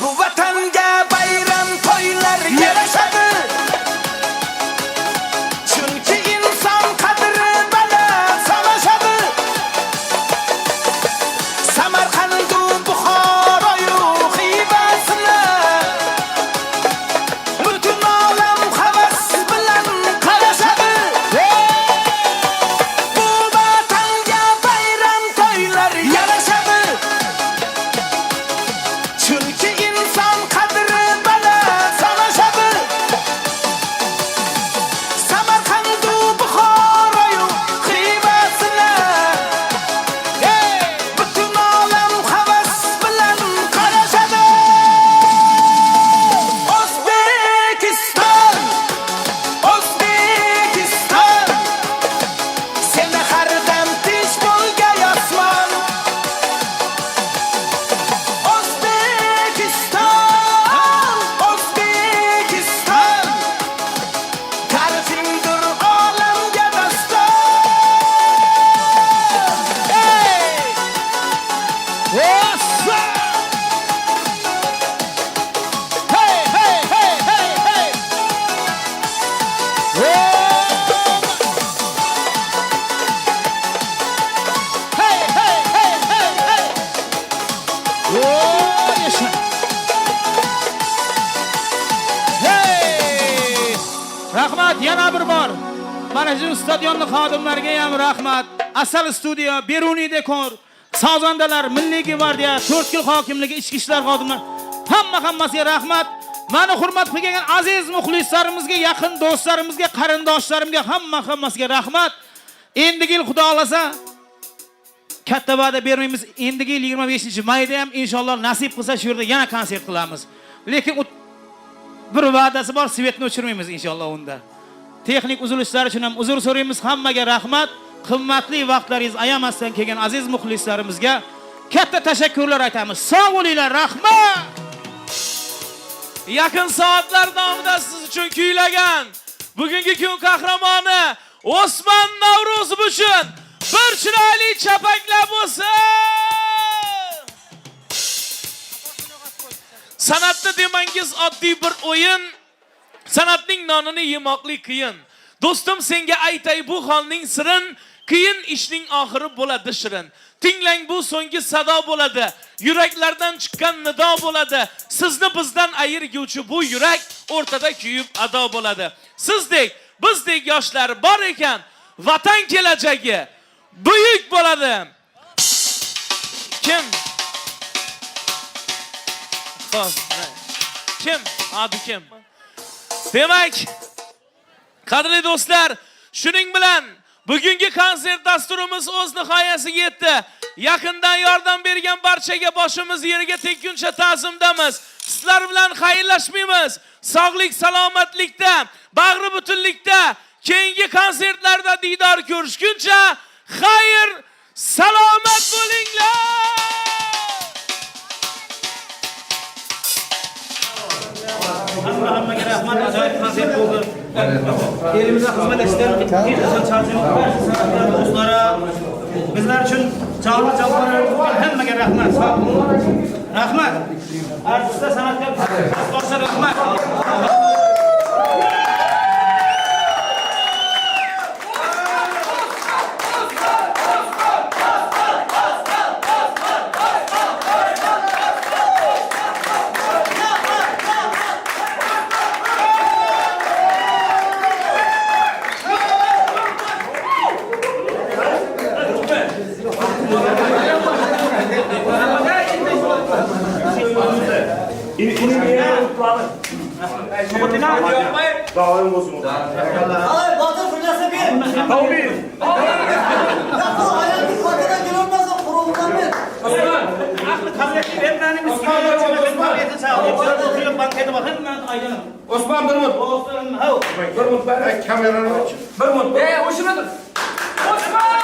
Bu vatanga bayram to'ylar yarashadi. Chunki inson qadri baland sanashadi. Samarqandu Buxoroyu Xivasni butun olam havas bilan qarashadi. Bu vatanga bayram to'ylar yarashadi. Chunki inson qadri baland sanashadi. Samarqandu Buxoroyu Xivasni butun olam havas bilan qarashadi. O'zbekiston, O'zbekiston, seni hardam tinch bo'lga yasmon. O'zbekiston, O'zbekiston, ta'rifingdir olamga daston. Rahmat yana bir bor. Mana shu stadionni xodimlariga ham rahmat. Asal studiyo, Beruniy dekor, sozandalar, Milliy gvardiya, 4 yil hokimligi, ichki ishlar xodimlari hammasiga rahmat. Meni hurmat qilgan aziz muxlislarimizga, yaqin do'stlarimizga, qarindoshlarimga hammasiga rahmat. Endigi yil Xudo xolasa katta va'da bermaymiz. Endigi yil 25-mayda ham inshaalloh nasib qilsa shu yerda yana konsert qilamiz. Lekin bir va'dasi bor, svetni o'chirmaymiz inshaalloh unda. Texnik uzilishlar uchun ham uzr so'raymiz. Hammaga rahmat. Qimmatli vaqtlaringiz ayamasdan kelgan aziz muxlislarimizga katta tashakkurlar aytamiz. Sog' bo'linglar, rahmat. Yaqin soatlar davomida siz uchun kuylagan bugungi kun qahramoni Osmon Navro'zov uchun bir chiroyli chapaklar bo'lsin. Sanatni demangiz oddiy bir o'yin, sanatning nonini yemoqlik qiyin. Do'stim senga aytay bu holning sirin, qiyin ishning oxiri bo'ladi shirin. Tinglang bu so'nggi sado bo'ladi, yuraklardan chiqqan nido bo'ladi. Sizni bizdan ayirguvchi bu yurak o'rtada kuyib ado bo'ladi. Sizdek, bizdek yoshlar bor ekan, vatan kelajagi buyuk bo'ladi. Kim? Kim? Hadi kim? Demak, qadrli do'stlar, shuning bilan bugungi konsert dasturimiz o'z nihoyasiga yetdi. Yaqindan yordam bergan barchaga boshimiz yerga tekkuncha ta'zimdamiz. Sizlar bilan xayrlashmaymiz. Sog'lik, salomatlikda, bag'ri butunlikda, keyingi konsertlarda diydor ko'rishguncha xayr, salomat bo'linglar. Hammaga rahmat, ajoyib konsert bo'ldi. Elimizga xizmat etishdan hech charchamaymiz. San'atlar do'stlari, bizlar uchun javoblar hammaga rahmat. Rahmat. Artistlar, san'atkor, do'stlar rahmat. Batır fırlasa bir. Tabii. Ya bu hayatın fatına girolmazsa kurulundan bir. Aklı kabuleti vermenin üstüne kabuleti sağlayıp oturup bankete bakın ben aylanım. Osman Durmut. Dostlarım, hav. Durmut ben kameranı aç. Hoşuna dur. Osman!